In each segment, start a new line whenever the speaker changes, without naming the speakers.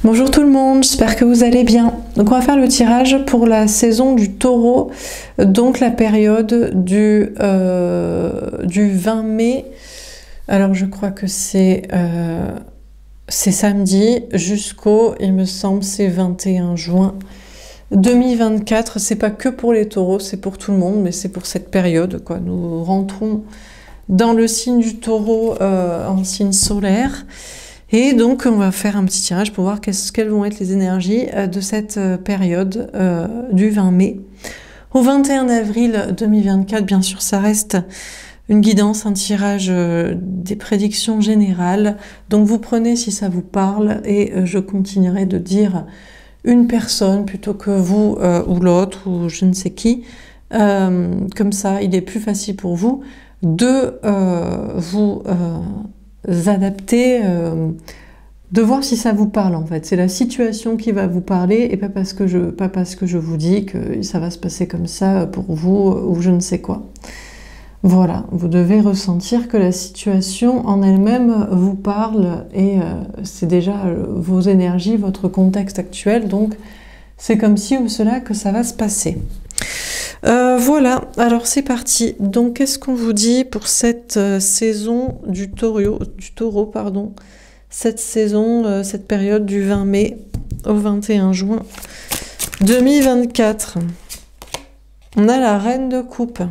Bonjour tout le monde, j'espère que vous allez bien. Donc on va faire le tirage pour la saison du Taureau, donc la période du 20 mai. Alors je crois que c'est samedi jusqu'au, il me semble, c'est 21 juin 2024. C'est pas que pour les taureaux, c'est pour tout le monde, mais c'est pour cette période, quoi. Nous rentrons dans le signe du Taureau en signe solaire. Et donc, on va faire un petit tirage pour voir quelles vont être les énergies de cette période du 20 mai au 21 avril 2024. Bien sûr, ça reste une guidance, un tirage des prédictions générales. Donc, vous prenez si ça vous parle et je continuerai de dire une personne plutôt que vous ou l'autre ou je ne sais qui. Comme ça, il est plus facile pour vous de vous adapter, de voir si ça vous parle en fait. C'est la situation qui va vous parler et pas parce que je vous dis que ça va se passer comme ça pour vous ou je ne sais quoi. Voilà, vous devez ressentir que la situation en elle-même vous parle et c'est déjà vos énergies, votre contexte actuel, donc c'est comme ci ou cela que ça va se passer. Voilà, alors c'est parti. Donc qu'est-ce qu'on vous dit pour cette saison du taureau, pardon, cette saison, cette période du 20 mai au 21 juin 2024. On a la reine de coupe.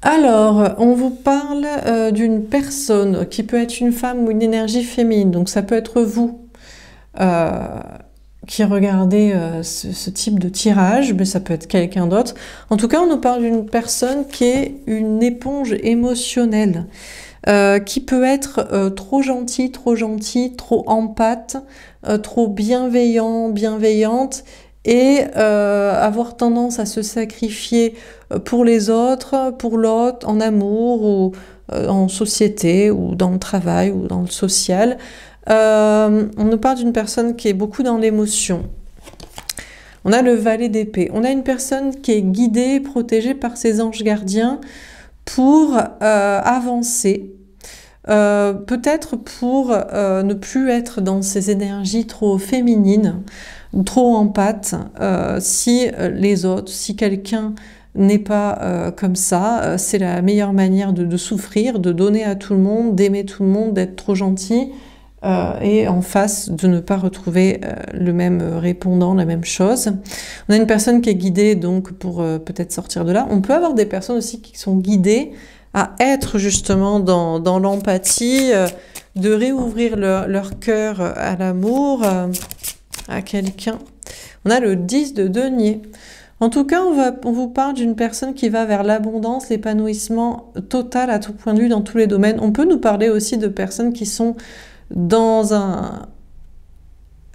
Alors, on vous parle d'une personne qui peut être une femme ou une énergie féminine, donc ça peut être vous qui regardez ce type de tirage, mais ça peut être quelqu'un d'autre. En tout cas, on nous parle d'une personne qui est une éponge émotionnelle, qui peut être trop gentil, trop empathe, trop bienveillant, bienveillante, et avoir tendance à se sacrifier pour les autres, pour l'autre, en amour, ou en société, ou dans le travail, ou dans le social. On nous parle d'une personne qui est beaucoup dans l'émotion. On a le valet d'épée. On a une personne qui est guidée, protégée par ses anges gardiens pour avancer. Peut-être pour ne plus être dans ces énergies trop féminines, trop empathes. Si les autres, si quelqu'un n'est pas comme ça, c'est la meilleure manière de souffrir, de donner à tout le monde, d'aimer tout le monde, d'être trop gentil. Et en face de ne pas retrouver le même répondant, la même chose. On a une personne qui est guidée donc pour peut-être sortir de là. On peut avoir des personnes aussi qui sont guidées à être justement dans l'empathie, de réouvrir leur cœur à l'amour, à quelqu'un. On a le 10 de denier. En tout cas, on vous parle d'une personne qui va vers l'abondance, l'épanouissement total à tout point de vue dans tous les domaines. On peut nous parler aussi de personnes qui sont dans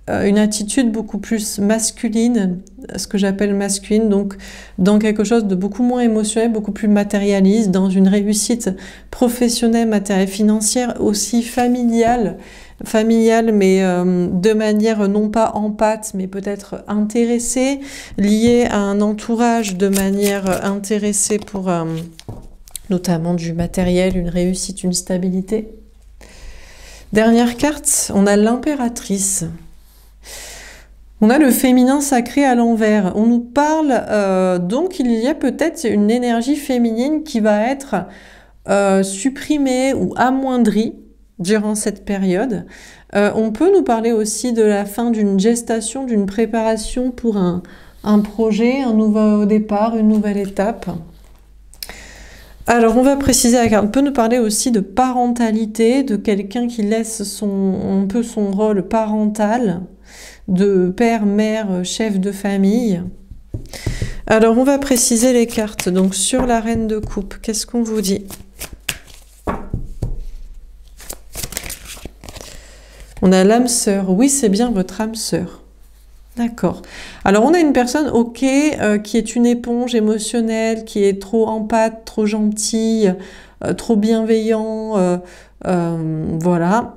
une attitude beaucoup plus masculine, ce que j'appelle masculine, donc dans quelque chose de beaucoup moins émotionnel, beaucoup plus matérialiste, dans une réussite professionnelle, matérielle, financière, aussi familiale, mais de manière non pas empathe, mais peut-être intéressée, liée à un entourage de manière intéressée pour notamment du matériel, une réussite, une stabilité. Dernière carte, on a l'impératrice. On a le féminin sacré à l'envers. On nous parle, donc il y a peut-être une énergie féminine qui va être supprimée ou amoindrie durant cette période. On peut nous parler aussi de la fin d'une gestation, d'une préparation pour un projet, un nouveau départ, une nouvelle étape. Alors, on va préciser la carte. On peut nous parler aussi de parentalité, de quelqu'un qui laisse un peu son rôle parental, de père, mère, chef de famille. Alors, on va préciser les cartes. Donc, sur la reine de coupe, qu'est-ce qu'on vous dit? On a l'âme sœur. Oui, c'est bien votre âme sœur. D'accord. Alors, on a une personne, ok, qui est une éponge émotionnelle, qui est trop empathe, trop gentille, trop bienveillant, voilà.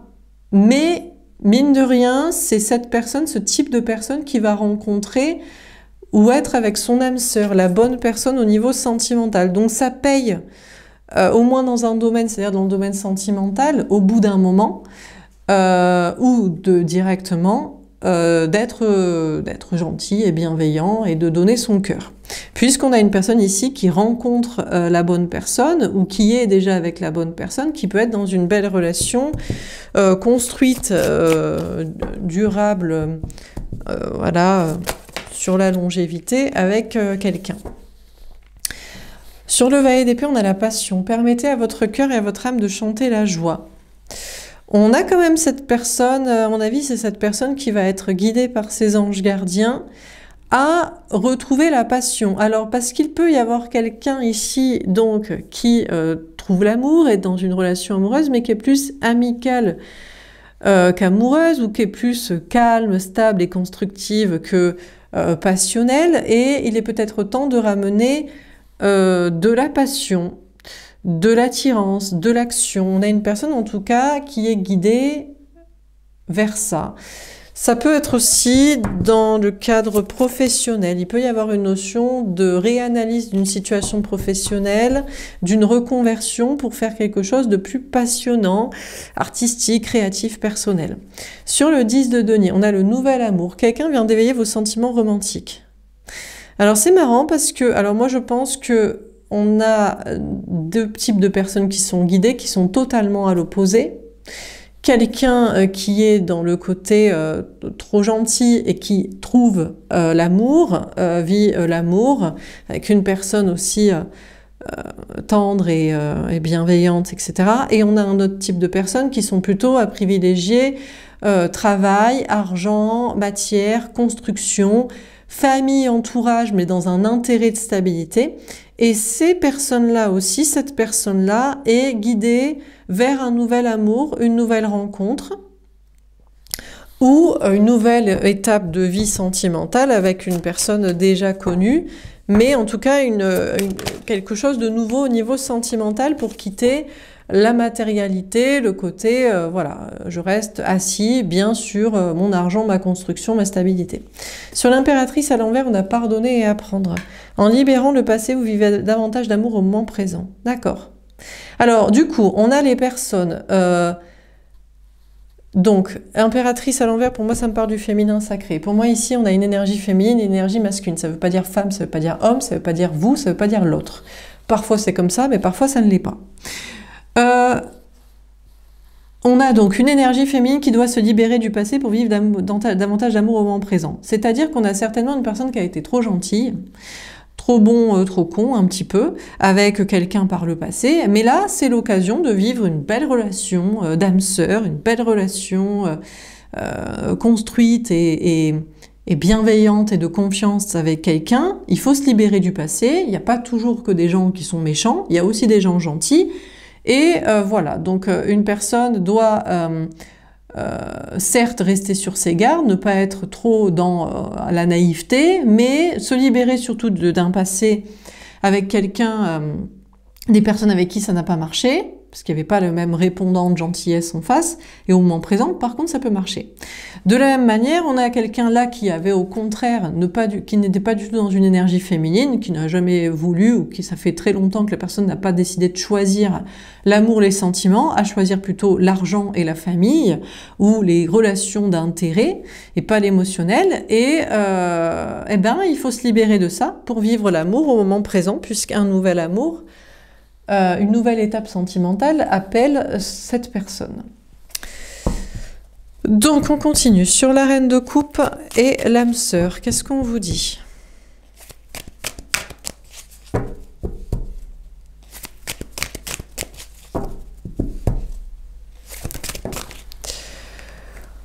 Mais, mine de rien, c'est cette personne, ce type de personne qui va rencontrer ou être avec son âme sœur, la bonne personne au niveau sentimental. Donc, ça paye, au moins dans un domaine, c'est-à-dire dans le domaine sentimental, au bout d'un moment, ou directement d'être gentil et bienveillant et de donner son cœur. Puisqu'on a une personne ici qui rencontre la bonne personne ou qui est déjà avec la bonne personne, qui peut être dans une belle relation construite, durable, voilà, sur la longévité avec quelqu'un. Sur le valet d'épée, on a la passion. Permettez à votre cœur et à votre âme de chanter la joie. On a quand même cette personne, à mon avis, c'est cette personne qui va être guidée par ses anges gardiens à retrouver la passion. Alors, parce qu'il peut y avoir quelqu'un ici, donc, qui trouve l'amour, est dans une relation amoureuse, mais qui est plus amicale qu'amoureuse, ou qui est plus calme, stable et constructive que passionnelle, et il est peut-être temps de ramener de la passion, de l'attirance, de l'action. On a une personne en tout cas qui est guidée vers ça. Ça peut être aussi dans le cadre professionnel. Il peut y avoir une notion de réanalyse d'une situation professionnelle, d'une reconversion pour faire quelque chose de plus passionnant, artistique, créatif, personnel. Sur le 10 de denier, on a le nouvel amour. Quelqu'un vient d'éveiller vos sentiments romantiques. Alors c'est marrant parce que, alors moi je pense que on a deux types de personnes qui sont guidées, qui sont totalement à l'opposé. Quelqu'un qui est dans le côté trop gentil et qui trouve l'amour, vit l'amour, avec une personne aussi tendre et bienveillante, etc. Et on a un autre type de personnes qui sont plutôt à privilégier travail, argent, matière, construction, famille, entourage, mais dans un intérêt de stabilité. Et ces personnes-là aussi, cette personne-là est guidée vers un nouvel amour, une nouvelle rencontre ou une nouvelle étape de vie sentimentale avec une personne déjà connue, mais en tout cas quelque chose de nouveau au niveau sentimental pour quitter la matérialité, le côté, voilà, je reste assis bien sur mon argent, ma construction, ma stabilité. Sur l'impératrice à l'envers, on a pardonné et apprendre. En libérant le passé, vous vivez davantage d'amour au moment présent. D'accord. Alors, du coup, on a les personnes... donc, impératrice à l'envers, pour moi, ça me parle du féminin sacré. Pour moi, ici, on a une énergie féminine et une énergie masculine. Ça ne veut pas dire femme, ça ne veut pas dire homme, ça ne veut pas dire vous, ça ne veut pas dire l'autre. Parfois, c'est comme ça, mais parfois, ça ne l'est pas. On a donc une énergie féminine qui doit se libérer du passé pour vivre davantage d'amour au moment présent. C'est-à-dire qu'on a certainement une personne qui a été trop gentille, trop bon, trop con, un petit peu, avec quelqu'un par le passé. Mais là, c'est l'occasion de vivre une belle relation d'âme-sœur, une belle relation construite et bienveillante et de confiance avec quelqu'un. Il faut se libérer du passé. Il n'y a pas toujours que des gens qui sont méchants. Il y a aussi des gens gentils. Et voilà, donc une personne doit certes rester sur ses gardes, ne pas être trop dans la naïveté, mais se libérer surtout d'un passé avec quelqu'un, des personnes avec qui ça n'a pas marché, parce qu'il n'y avait pas le même répondant de gentillesse en face, et au moment présent, par contre, ça peut marcher. De la même manière, on a quelqu'un là qui avait au contraire, qui n'était pas du tout dans une énergie féminine, qui n'a jamais voulu, ou qui ça fait très longtemps que la personne n'a pas décidé de choisir l'amour, les sentiments, à choisir plutôt l'argent et la famille, ou les relations d'intérêt, et pas l'émotionnel, et eh ben, il faut se libérer de ça pour vivre l'amour au moment présent, puisqu'un nouvel amour, une nouvelle étape sentimentale appelle cette personne. Donc on continue sur la reine de coupe et l'âme sœur. Qu'est-ce qu'on vous dit?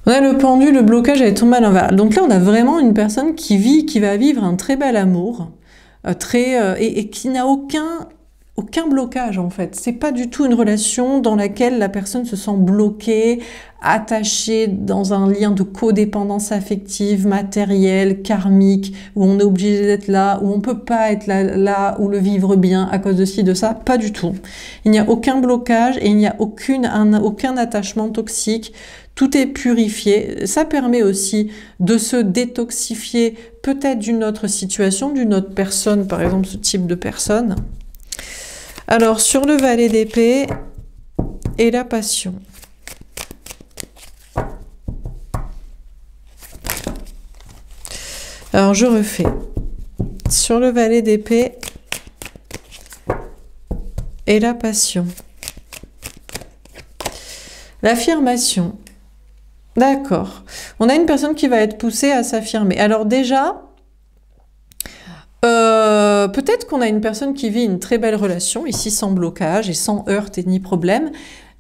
On a le pendu, le blocage est tombé à l'envers. Donc là on a vraiment une personne qui va vivre un très bel amour, et qui n'a aucun blocage en fait. C'est pas du tout une relation dans laquelle la personne se sent bloquée, attachée dans un lien de codépendance affective, matérielle, karmique, où on est obligé d'être là, où on peut pas être là ou le vivre bien à cause de ci, de ça. Pas du tout. Il n'y a aucun blocage et il n'y a aucun attachement toxique. Tout est purifié. Ça permet aussi de se détoxifier peut-être d'une autre situation, d'une autre personne, par exemple ce type de personne. Alors, sur le valet d'épée et la passion. Alors, je refais. Sur le valet d'épée et la passion. L'affirmation. D'accord. On a une personne qui va être poussée à s'affirmer. Alors déjà, peut-être qu'on a une personne qui vit une très belle relation, ici sans blocage et sans heurts et ni problème.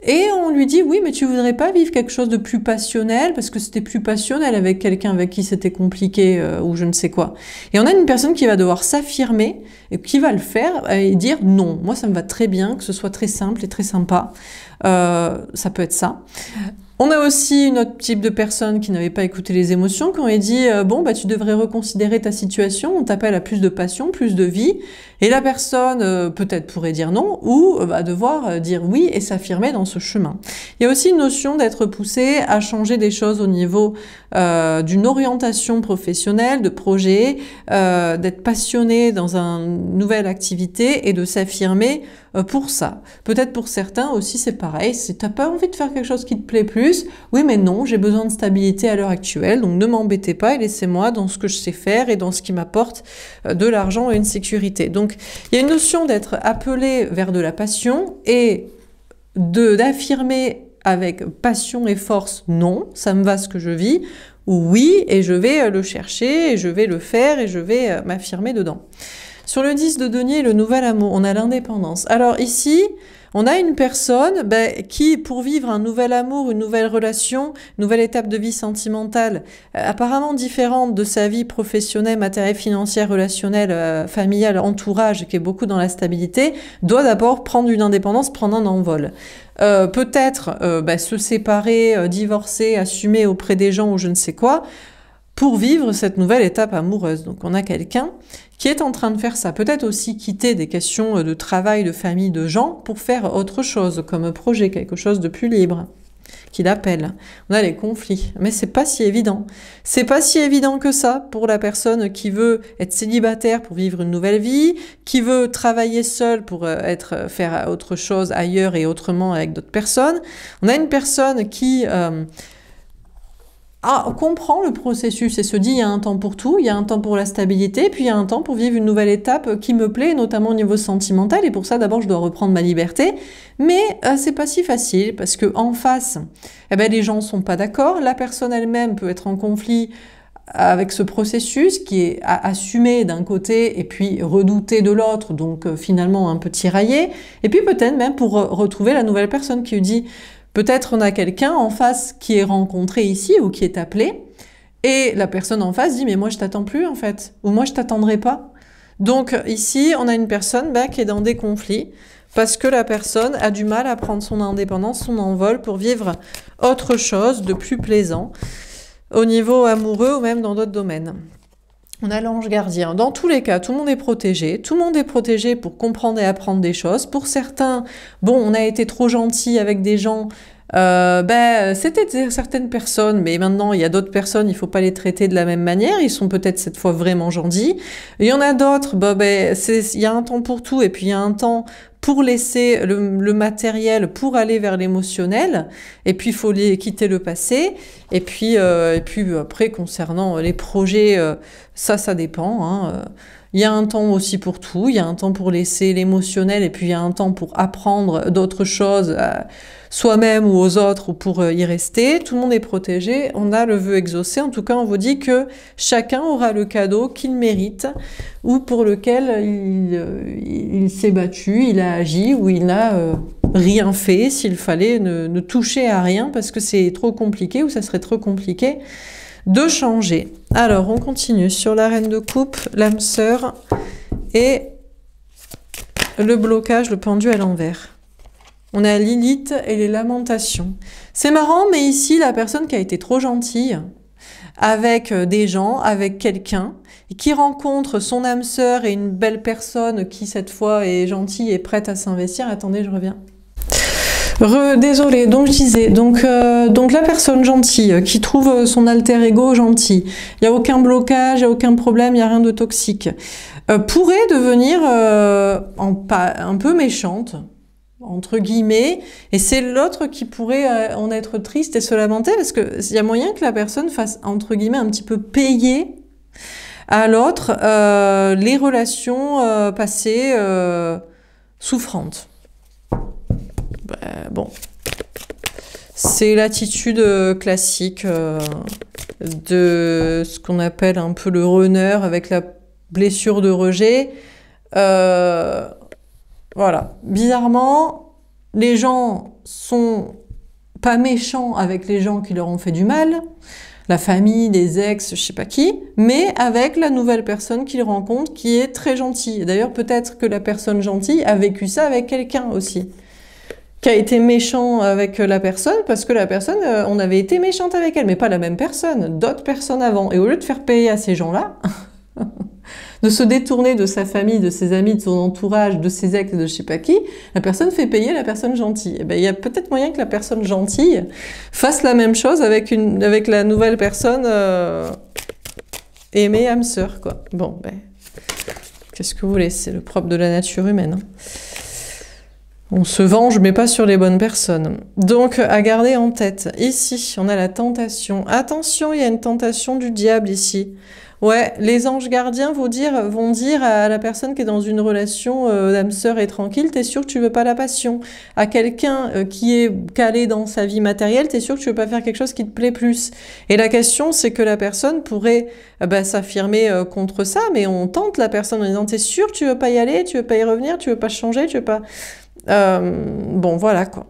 Et on lui dit, oui, mais tu voudrais pas vivre quelque chose de plus passionnel, parce que c'était plus passionnel avec quelqu'un avec qui c'était compliqué, ou je ne sais quoi. Et on a une personne qui va devoir s'affirmer, et qui va le faire, et dire, non, moi ça me va très bien, que ce soit très simple et très sympa. Ça peut être ça. On a aussi un autre type de personne qui n'avait pas écouté les émotions, qui ont dit bon bah tu devrais reconsidérer ta situation, on t'appelle à plus de passion, plus de vie, et la personne peut-être pourrait dire non, ou va devoir dire oui et s'affirmer dans ce chemin. Il y a aussi une notion d'être poussé à changer des choses au niveau d'une orientation professionnelle, de projet, d'être passionné dans une nouvelle activité et de s'affirmer pour ça. Peut-être pour certains aussi c'est pareil, si t'as pas envie de faire quelque chose qui te plaît plus, oui mais non, j'ai besoin de stabilité à l'heure actuelle, donc ne m'embêtez pas et laissez-moi dans ce que je sais faire et dans ce qui m'apporte de l'argent et une sécurité. Donc il y a une notion d'être appelé vers de la passion et d'affirmer avec passion et force, non, ça me va ce que je vis, ou oui, et je vais le chercher, et je vais le faire, et je vais m'affirmer dedans. Sur le 10 de denier, le nouvel amour, on a l'indépendance. Alors ici, on a une personne qui, pour vivre un nouvel amour, une nouvelle relation, une nouvelle étape de vie sentimentale, apparemment différente de sa vie professionnelle, matérielle, financière, relationnelle, familiale, entourage, qui est beaucoup dans la stabilité, doit d'abord prendre une indépendance, prendre un envol. Peut-être se séparer, divorcer, assumer auprès des gens ou je ne sais quoi, pour vivre cette nouvelle étape amoureuse. Donc on a quelqu'un qui est en train de faire ça. Peut-être aussi quitter des questions de travail, de famille, de gens, pour faire autre chose, comme projet, quelque chose de plus libre, qui l'appelle. On a les conflits, mais c'est pas si évident. C'est pas si évident que ça pour la personne qui veut être célibataire pour vivre une nouvelle vie, qui veut travailler seule pour faire autre chose ailleurs et autrement avec d'autres personnes. On a une personne qui comprend le processus et se dit il y a un temps pour tout, il y a un temps pour la stabilité, puis il y a un temps pour vivre une nouvelle étape qui me plaît, notamment au niveau sentimental, et pour ça d'abord je dois reprendre ma liberté, mais c'est pas si facile, parce que en face, les gens sont pas d'accord, la personne elle-même peut être en conflit avec ce processus qui est assumé d'un côté et puis redouté de l'autre, donc finalement un peu tiraillé, et puis peut-être même pour retrouver la nouvelle personne qui lui dit peut-être on a quelqu'un en face qui est rencontré ici ou qui est appelé, et la personne en face dit « mais moi je t'attends plus en fait » ou « moi je t'attendrai pas ». Donc ici, on a une personne qui est dans des conflits parce que la personne a du mal à prendre son indépendance, son envol pour vivre autre chose de plus plaisant au niveau amoureux ou même dans d'autres domaines. On a l'ange gardien. Dans tous les cas, tout le monde est protégé. Tout le monde est protégé pour comprendre et apprendre des choses. Pour certains, bon, on a été trop gentil avec des gens. C'était certaines personnes, mais maintenant, il y a d'autres personnes, il faut pas les traiter de la même manière. Ils sont peut-être cette fois vraiment gentils. Il y en a d'autres, il y a un temps pour tout et puis il y a un temps pour laisser le matériel, pour aller vers l'émotionnel, et puis il faut quitter le passé, et puis après, concernant les projets, ça dépend, hein. Il y a un temps aussi pour tout, il y a un temps pour laisser l'émotionnel, et puis il y a un temps pour apprendre d'autres choses, soi-même ou aux autres, ou pour y rester. Tout le monde est protégé, on a le vœu exaucé. En tout cas, on vous dit que chacun aura le cadeau qu'il mérite, ou pour lequel il s'est battu, il a agi, ou il n'a rien fait, s'il fallait ne toucher à rien, parce que c'est trop compliqué, ou ça serait trop compliqué de changer. Alors, on continue sur la reine de coupe, l'âme sœur, et le blocage, le pendu à l'envers. On a Lilith et les lamentations. C'est marrant, mais ici, la personne qui a été trop gentille avec des gens, avec quelqu'un, et qui rencontre son âme sœur et une belle personne qui, cette fois, est gentille et prête à s'investir. Attendez, je reviens. Désolée, donc je disais, donc la personne gentille qui trouve son alter ego gentil, il n'y a aucun blocage, il n'y a aucun problème, il n'y a rien de toxique, pourrait devenir un peu méchante, entre guillemets, et c'est l'autre qui pourrait en être triste et se lamenter, parce qu'il y a moyen que la personne fasse, entre guillemets, un petit peu payer À l'autre, les relations passées souffrantes. Bon, c'est l'attitude classique de ce qu'on appelle un peu le runner avec la blessure de rejet. Voilà. Bizarrement, les gens sont pas méchants avec les gens qui leur ont fait du mal, la famille, les ex, je sais pas qui, mais avec la nouvelle personne qu'ils rencontrent qui est très gentille. D'ailleurs, peut-être que la personne gentille a vécu ça avec quelqu'un aussi, qui a été méchant avec la personne parce que la personne, on avait été méchante avec elle, mais pas la même personne, d'autres personnes avant. Et au lieu de faire payer à ces gens-là, de se détourner de sa famille, de ses amis, de son entourage, de ses ex, de je sais pas qui, la personne fait payer la personne gentille. Et ben, il y a peut-être moyen que la personne gentille fasse la même chose avec la nouvelle personne aimée, âme sœur, quoi. Bon, ben, qu'est-ce que vous voulez, c'est le propre de la nature humaine. Hein. On se venge, mais pas sur les bonnes personnes. Donc, à garder en tête. Ici, on a la tentation. Attention, il y a une tentation du diable ici. Ouais, les anges gardiens vont dire à la personne qui est dans une relation d'âme sœur et tranquille, t'es sûr que tu veux pas la passion. À quelqu'un qui est calé dans sa vie matérielle, t'es sûr que tu veux pas faire quelque chose qui te plaît plus. Et la question, c'est que la personne pourrait s'affirmer contre ça, mais on tente la personne en disant, t'es sûr que tu veux pas y aller, tu veux pas y revenir, tu veux pas changer, tu veux pas... bon, voilà, quoi.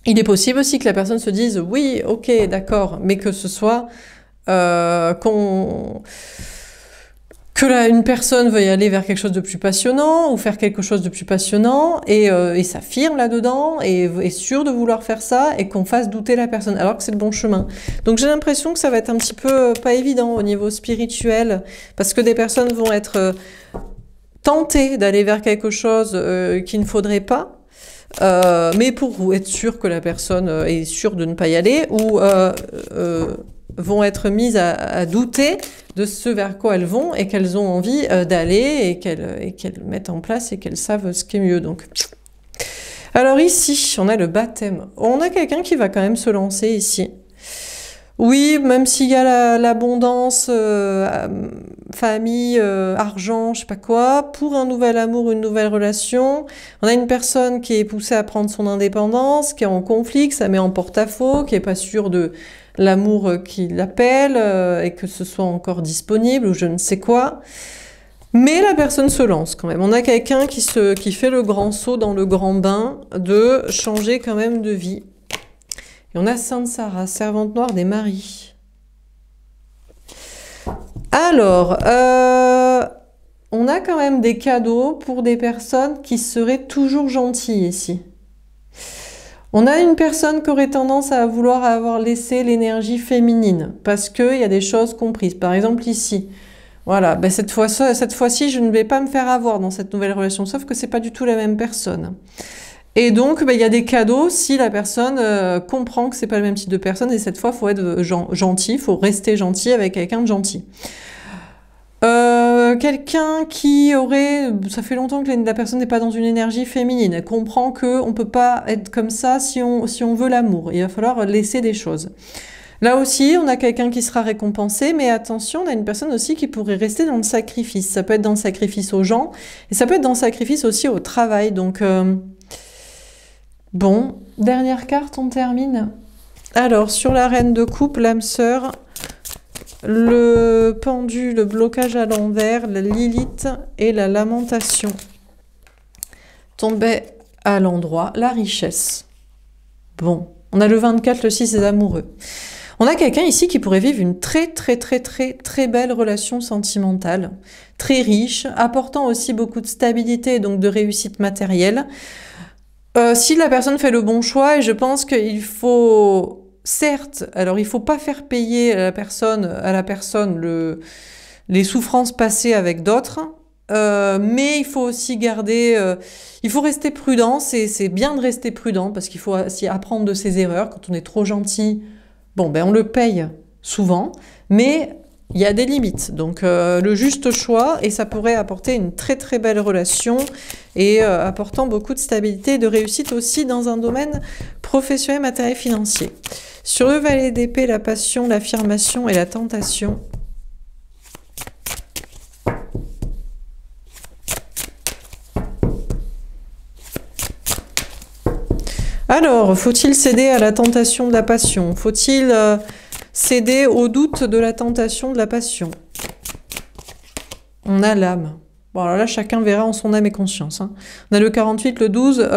Il est possible aussi que la personne se dise, oui, ok, d'accord, mais que ce soit... une personne veuille aller vers quelque chose de plus passionnant ou faire quelque chose de plus passionnant et s'affirme là-dedans et est sûr de vouloir faire ça et qu'on fasse douter la personne alors que c'est le bon chemin. Donc j'ai l'impression que ça va être un petit peu pas évident au niveau spirituel parce que des personnes vont être tentées d'aller vers quelque chose qu'il ne faudrait pas. Mais pour être sûr que la personne est sûre de ne pas y aller ou vont être mises à douter de ce vers quoi elles vont et qu'elles ont envie d'aller et qu'elles mettent en place et qu'elles savent ce qui est mieux. Donc, alors ici, on a le baptême. On a quelqu'un qui va quand même se lancer ici. Oui, même s'il y a l'abondance, famille, argent, je sais pas quoi, pour un nouvel amour, une nouvelle relation, on a une personne qui est poussée à prendre son indépendance, qui est en conflit, que ça met en porte-à-faux, qui est pas sûre de l'amour qui l'appelle et que ce soit encore disponible ou je ne sais quoi. Mais la personne se lance quand même. On a quelqu'un qui fait le grand saut dans le grand bain de changer quand même de vie. Et on a Sainte Sarah, servante noire des maris. Alors, on a quand même des cadeaux pour des personnes qui seraient toujours gentilles ici. On a une personne qui aurait tendance à vouloir avoir laissé l'énergie féminine parce qu'il y a des choses comprises. Par exemple ici, voilà, ben cette fois-ci, je ne vais pas me faire avoir dans cette nouvelle relation, sauf que c'est pas du tout la même personne. Et donc, ben, il y a des cadeaux si la personne comprend que c'est pas le même type de personne et cette fois, il faut être gentil, il faut rester gentil avec quelqu'un de gentil. Quelqu'un qui aurait... Ça fait longtemps que la personne n'est pas dans une énergie féminine. Elle comprend qu'on ne peut pas être comme ça si on veut l'amour. Il va falloir laisser des choses. Là aussi, on a quelqu'un qui sera récompensé, mais attention, on a une personne aussi qui pourrait rester dans le sacrifice. Ça peut être dans le sacrifice aux gens, et ça peut être dans le sacrifice aussi au travail. Donc, bon, dernière carte, on termine. Alors, sur la reine de coupe, l'âme sœur... le pendu, le blocage à l'envers, la Lilith et la lamentation. Tombait à l'endroit, la richesse. Bon, on a le 24, le 6 des amoureux. On a quelqu'un ici qui pourrait vivre une très belle relation sentimentale, très riche, apportant aussi beaucoup de stabilité et donc de réussite matérielle. Si la personne fait le bon choix, et je pense qu'il faut... Certes, alors il ne faut pas faire payer à la personne les souffrances passées avec d'autres, mais il faut aussi il faut rester prudent, c'est bien de rester prudent, parce qu'il faut aussi apprendre de ses erreurs. Quand on est trop gentil, bon, ben on le paye souvent, mais il y a des limites. Donc le juste choix, et ça pourrait apporter une très belle relation, et apportant beaucoup de stabilité et de réussite aussi dans un domaine professionnel, matériel, financier. Sur le valet d'épée, la passion, l'affirmation et la tentation. Alors, faut-il céder à la tentation de la passion? Faut-il céder au doute de la tentation de la passion? On a l'âme. Bon, alors là, chacun verra en son âme et conscience. Hein. On a le 48, le 12.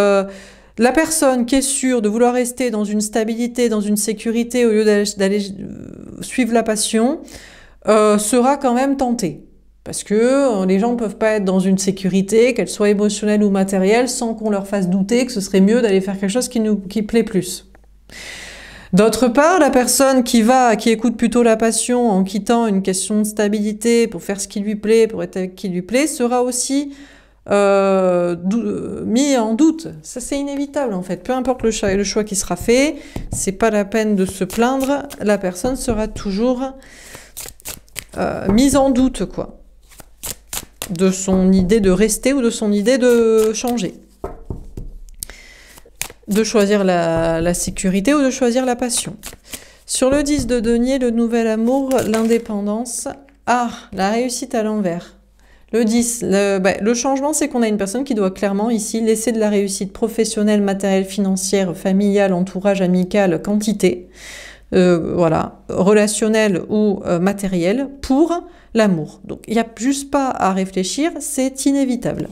La personne qui est sûre de vouloir rester dans une stabilité, dans une sécurité, au lieu d'aller suivre la passion, sera quand même tentée. Parce que les gens ne peuvent pas être dans une sécurité, qu'elle soit émotionnelle ou matérielle, sans qu'on leur fasse douter que ce serait mieux d'aller faire quelque chose qui plaît plus. D'autre part, la personne qui écoute plutôt la passion en quittant une question de stabilité pour faire ce qui lui plaît, pour être avec qui lui plaît, sera aussi mis en doute. Ça, c'est inévitable, en fait. Peu importe le choix qui sera fait, c'est pas la peine de se plaindre, la personne sera toujours mise en doute, quoi. De son idée de rester ou de son idée de changer. De choisir la sécurité ou de choisir la passion. Sur le 10 de denier, le nouvel amour, l'indépendance. Ah, la réussite à l'envers. Le 10, le changement, c'est qu'on a une personne qui doit clairement ici laisser de la réussite professionnelle, matérielle, financière, familiale, entourage, amical, quantité. Voilà, relationnel ou matériel pour l'amour. Donc il n'y a juste pas à réfléchir, c'est inévitable.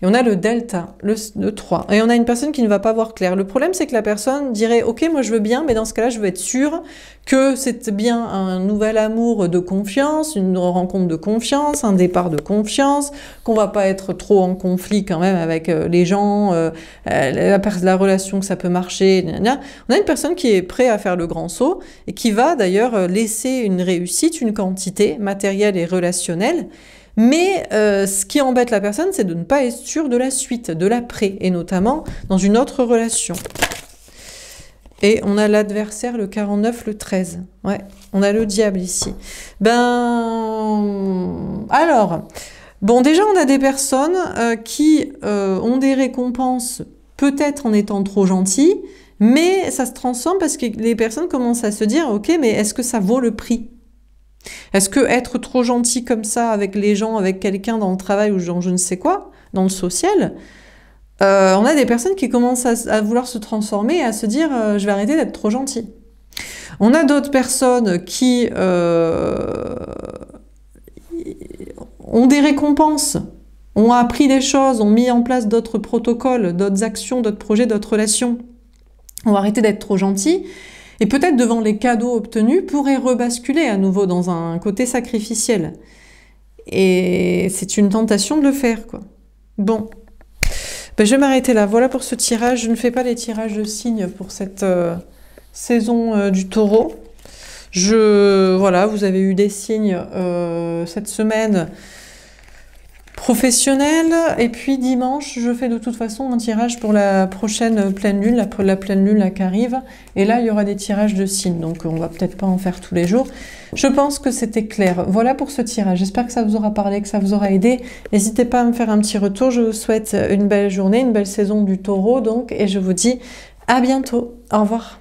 Et on a le delta, le 3. Et on a une personne qui ne va pas voir clair. Le problème, c'est que la personne dirait « Ok, moi je veux bien, mais dans ce cas-là, je veux être sûre que c'est bien un nouvel amour de confiance, une rencontre de confiance, un départ de confiance, qu'on va pas être trop en conflit quand même avec les gens, la relation que ça peut marcher. » On a une personne qui est prête à faire le grand saut et qui va d'ailleurs laisser une réussite, une quantité matérielle et relationnelle. Mais ce qui embête la personne, c'est de ne pas être sûr de la suite, de l'après, et notamment dans une autre relation. Et on a l'adversaire, le 49, le 13. Ouais, on a le diable ici. Alors, bon, déjà, on a des personnes qui ont des récompenses, peut-être en étant trop gentilles, mais ça se transforme parce que les personnes commencent à se dire « Ok, mais est-ce que ça vaut le prix ?» Est-ce que être trop gentil comme ça avec les gens, avec quelqu'un dans le travail ou dans je ne sais quoi, dans le social, on a des personnes qui commencent à vouloir se transformer et à se dire je vais arrêter d'être trop gentil. On a d'autres personnes qui ont des récompenses, ont appris des choses, ont mis en place d'autres protocoles, d'autres actions, d'autres projets, d'autres relations, ont arrêté d'être trop gentils. Et peut-être devant les cadeaux obtenus, pourrait rebasculer à nouveau dans un côté sacrificiel. Et c'est une tentation de le faire, quoi. Bon. Je vais m'arrêter là. Voilà pour ce tirage. Je ne fais pas les tirages de signes pour cette saison du taureau. Voilà, vous avez eu des signes cette semaine professionnelle, et puis dimanche je fais de toute façon un tirage pour la prochaine pleine lune, la pleine lune là qui arrive, et là il y aura des tirages de signes, donc on va peut-être pas en faire tous les jours. Je pense que c'était clair. Voilà pour ce tirage, j'espère que ça vous aura parlé, que ça vous aura aidé. N'hésitez pas à me faire un petit retour. Je vous souhaite une belle journée, une belle saison du taureau donc, et je vous dis à bientôt. Au revoir.